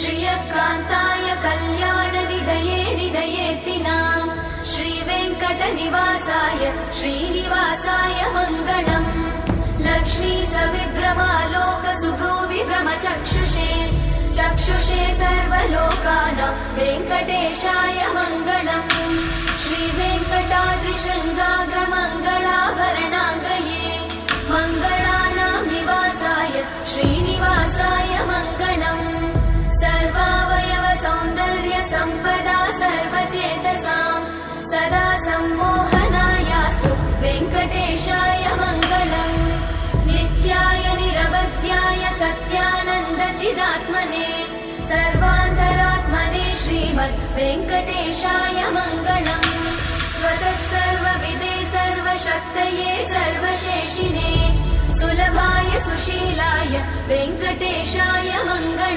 श्रियकान्ताय कल्याणनिधये निधयेऽर्तिनाम् श्रीवेङ्कटनिवासाय श्रीनिवासाय मङ्गलम् लक्ष्मी सविभ्रमालोकसुभ्रूविभ्रमचक्षुषे चक्षुषे सर्वलोकानां वेङ्कटेशाय मङ्गलम् श्रीवेङ्कटाद्रिशृङ्गाग्रमङ्गलाभरणाङ्ग्रये मङ्गलानां निवासाय श्रीनिवासाय मङ्गलम् सर्वावयव सौन्दर्य सम्पदा सर्वचेतसां सदा सम्मोहनायास्तु वेङ्कटेशाय मङ्गलम् नित्याय निरवध्याय सत्यानन्दचिदात्मने सर्वान्तरात्मने श्रीमद् वेङ्कटेशाय मङ्गलम् स्वतः सर्वविदे सर्वशक्तये सर्वशेषिने सुलभाय सुशीलाय वेङ्कटेशाय मङ्गलम्।